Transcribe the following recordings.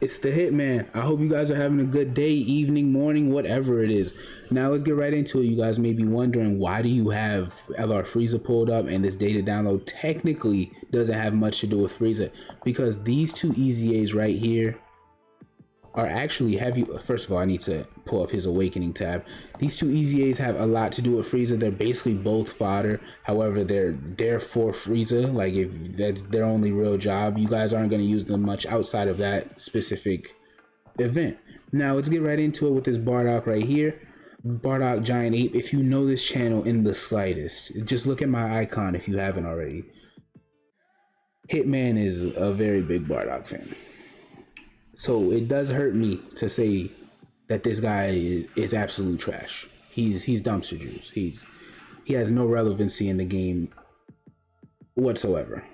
It's the Hitman. I hope you guys are having a good day, evening, morning, whatever it is. Now let's get right into it. You guys may be wondering, why do you have LR Frieza pulled up and this data download technically doesn't have much to do with Frieza? Because these two EZAs right here are actually heavy. First of all, I need to pull up his awakening tab. These two EZAs have a lot to do with Frieza. They're basically both fodder. However, they're there for Frieza. Like, if that's their only real job, you guys aren't going to use them much outside of that specific event. Now let's get right into it with this Bardock right here. Bardock Giant Ape. If you know this channel in the slightest, just look at my icon if you haven't already. Hitman is a very big Bardock fan. So it does hurt me to say that this guy is absolute trash. He's dumpster juice. He has no relevancy in the game whatsoever.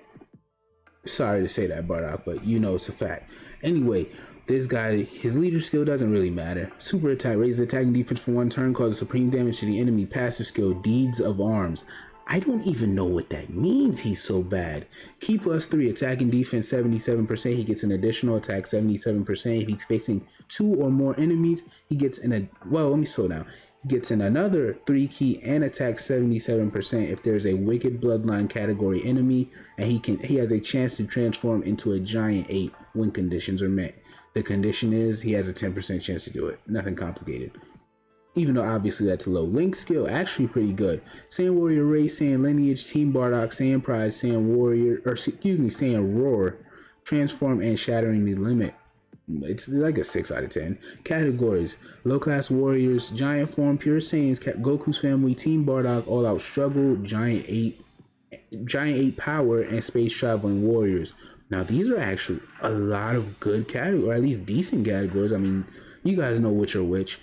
Sorry to say that, Bardock, but you know it's a fact. Anyway, this guy, his leader skill doesn't really matter. Super attack, raises attacking defense for 1 turn, causes supreme damage to the enemy. Passive skill, deeds of arms. I don't even know what that means. He's so bad. Key +3, attacking defense 77%. He gets an additional attack 77%. If he's facing 2 or more enemies, he gets well, let me slow down. He gets in another 3 key and attack 77% if there's a wicked bloodline category enemy, and he has a chance to transform into a giant ape when conditions are met. The condition is he has a 10% chance to do it. Nothing complicated. Even though obviously that's low. Link skill actually pretty good. Saiyan Warrior Race, Saiyan Lineage, Team Bardock, Saiyan Pride, Saiyan Warrior, or excuse me, Saiyan Roar, Transform and Shattering the Limit. It's like a 6 out of 10. Categories: Low Class Warriors, Giant Form, Pure Saiyans, Goku's Family, Team Bardock, All Out Struggle, Giant Ape Power, and Space Traveling Warriors. Now these are actually a lot of good categories, or at least decent categories. I mean, you guys know which are which.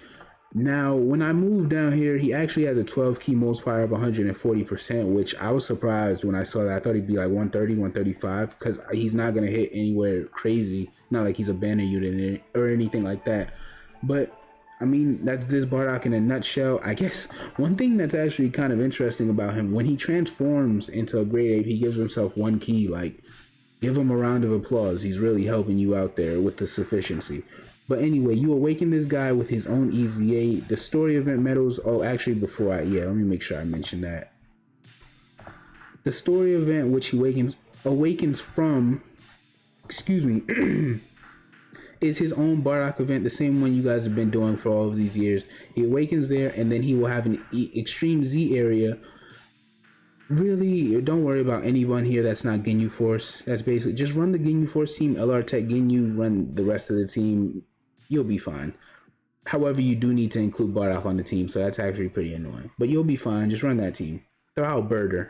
Now, when I moved down here, he actually has a 12 key multiplier of 140%, which I was surprised when I saw that. I thought he'd be like 130, 135, because he's not going to hit anywhere crazy. Not like he's a banner unit or anything like that. But, I mean, that's this Bardock in a nutshell. I guess one thing that's actually kind of interesting about him, when he transforms into a great ape, he gives himself 1 key. Like, give him a round of applause. He's really helping you out there with the sufficiency. But anyway, you awaken this guy with his own EZA. The story event medals. Oh, actually, before let me make sure I mention that. The story event which he awakens from, excuse me, is his own Bardock event, the same one you guys have been doing for all of these years. He awakens there, and then he will have an Extreme Z area. Really, don't worry about anyone here that's not Ginyu Force. That's basically just run the Ginyu Force team, LR Tech Ginyu, run the rest of the team. You'll be fine. However, you do need to include Bardock on the team, so that's actually pretty annoying. But you'll be fine. Just run that team. Throw out Birder.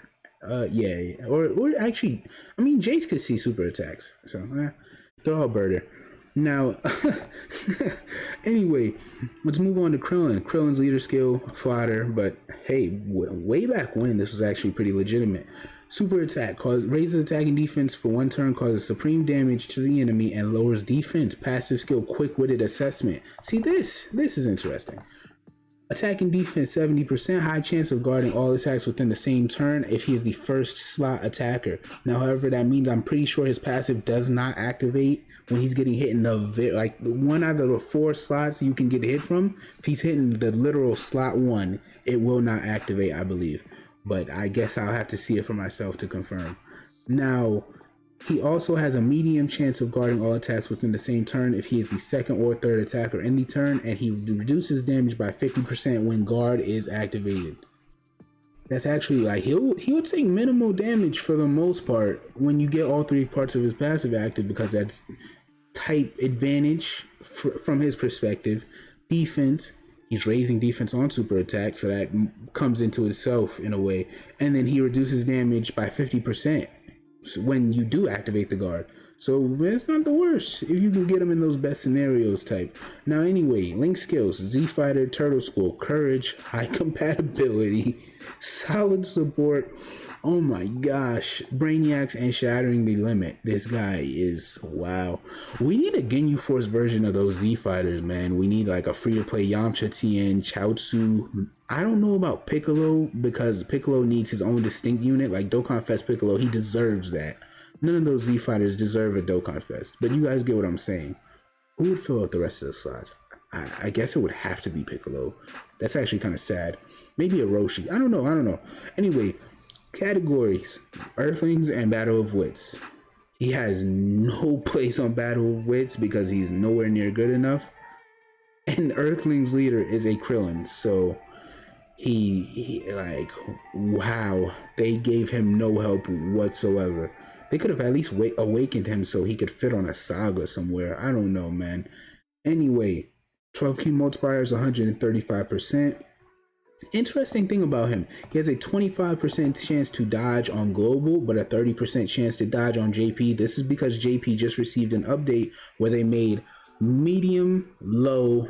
Yeah. Or actually, I mean, Jace could see super attacks. So, throw out Birder. Now, anyway, let's move on to Krillin. Krillin's leader skill, fodder, but hey, way back when, this was actually pretty legitimate. Super attack, raises attacking defense for 1 turn, causes supreme damage to the enemy, and lowers defense. Passive skill, quick-witted assessment. See, this is interesting. Attacking defense 70%, high chance of guarding all attacks within the same turn if he is the first slot attacker. Now, however, that means I'm pretty sure his passive does not activate when he's getting hit in the like one out of the 4 slots you can get hit from. If he's hitting the literal slot 1, it will not activate, I believe. But I guess I'll have to see it for myself to confirm. Now, he also has a medium chance of guarding all attacks within the same turn if he is the 2nd or 3rd attacker in the turn, and he reduces damage by 50% when guard is activated. That's actually like he'll take minimal damage for the most part when you get all 3 parts of his passive active, because that's type advantage from his perspective. Defense, he's raising defense on super attack, so that comes into itself in a way, and then he reduces damage by 50% when you do activate the guard. So it's not the worst if you can get him in those best scenarios type. Now anyway, Link skills: Z Fighter, Turtle School, Courage, High Compatibility, Solid Support, oh my gosh, Brainiacs, and Shattering the Limit. This guy is wow. We need a Ginyu Force version of those Z Fighters, man. We need like a free-to-play Yamcha, Tien, Chaozu. I don't know about Piccolo, because Piccolo needs his own distinct unit, like Dokkan Fest Piccolo. He deserves that. None of those Z fighters deserve a Dokkan Fest, but you guys get what I'm saying. Who would fill out the rest of the slots? I guess it would have to be Piccolo. That's actually kind of sad. Maybe a Roshi. I don't know. Anyway, categories: Earthlings and Battle of Wits. He has no place on Battle of Wits because he's nowhere near good enough. And Earthlings leader is a Krillin, so he like, wow, they gave him no help whatsoever. They could have at least awakened him so he could fit on a saga somewhere. I don't know, man. Anyway, 12 key multiplier is 135%. Interesting thing about him, he has a 25% chance to dodge on global, but a 30% chance to dodge on JP. This is because JP just received an update where they made medium, low,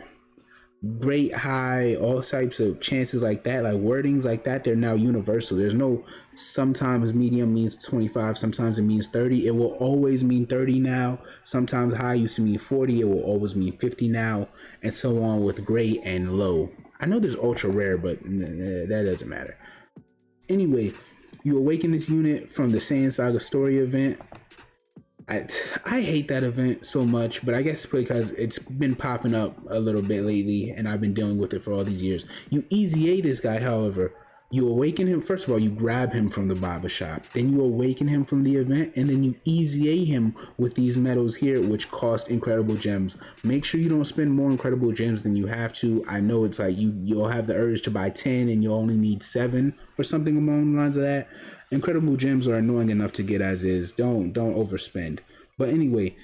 great, high, all types of chances like that, like wordings like that. They're now universal. There's no sometimes medium means 25, sometimes it means 30. It will always mean 30 now. Sometimes high used to mean 40. It will always mean 50 now, and so on with great and low. I know there's ultra rare, but that doesn't matter. Anyway, you awaken this unit from the Saiyan Saga story event. I hate that event so much, but I guess because it's been popping up a little bit lately and I've been dealing with it for all these years. You easy this guy, however. You awaken him. First of all, you grab him from the barber shop. Then you awaken him from the event, and then you easy him with these medals here, which cost incredible gems. Make sure you don't spend more incredible gems than you have to. I know it's like you'll have the urge to buy 10 and you'll only need 7 or something along the lines of that. Incredible gems are annoying enough to get as is. Don't overspend. But anyway,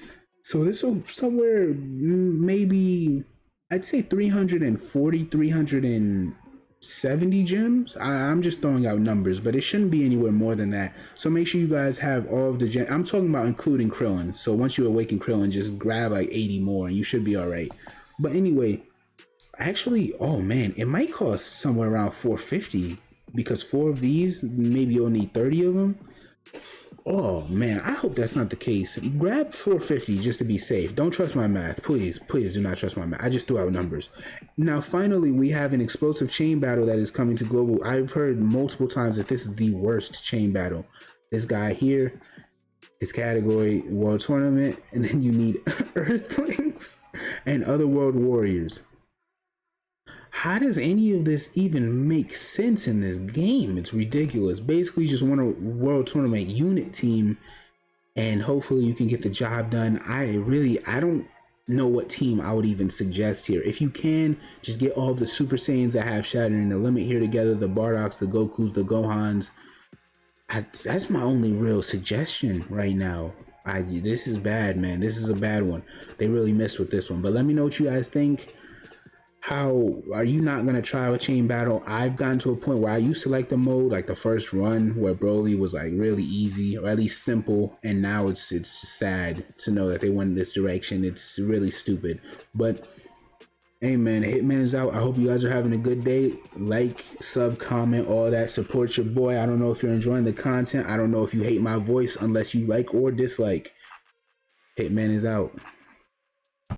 so this will somewhere maybe I'd say 340, 370 gems. I'm just throwing out numbers, but it shouldn't be anywhere more than that. So make sure you guys have all of the gems. I'm talking about including Krillin. So once you awaken Krillin, just grab like 80 more and you should be all right. But anyway, actually, oh man, it might cost somewhere around 450 because 4 of these, maybe you'll need 30 of them. Oh man, I hope that's not the case. Grab 450 just to be safe. Don't trust my math. Please do not trust my math. I just threw out numbers. Now, finally, we have an explosive chain battle that is coming to global. I've heard multiple times that this is the worst chain battle. This guy here, his category, World Tournament, and then you need Earthlings and other World Warriors. How does any of this even make sense in this game? It's ridiculous. Basically, you just want a World Tournament unit team, and hopefully you can get the job done. I don't know what team I would even suggest here. If you can, just get all of the Super Saiyans that have Shatter and the Limit here together, the Bardocks, the Gokus, the Gohans. That's my only real suggestion right now. This is bad, man. This is a bad one. They really missed with this one. But let me know what you guys think. How are you not gonna try a chain battle? I've gotten to a point where I used to like the mode, like the first run where Broly was like really easy or at least simple, and now it's sad to know that they went in this direction. It's really stupid. But hey man, Hitman's out. I hope you guys are having a good day. Like, sub, comment, all that. Support your boy. I don't know if you're enjoying the content. I don't know if you hate my voice unless you like or dislike. Hitman is out.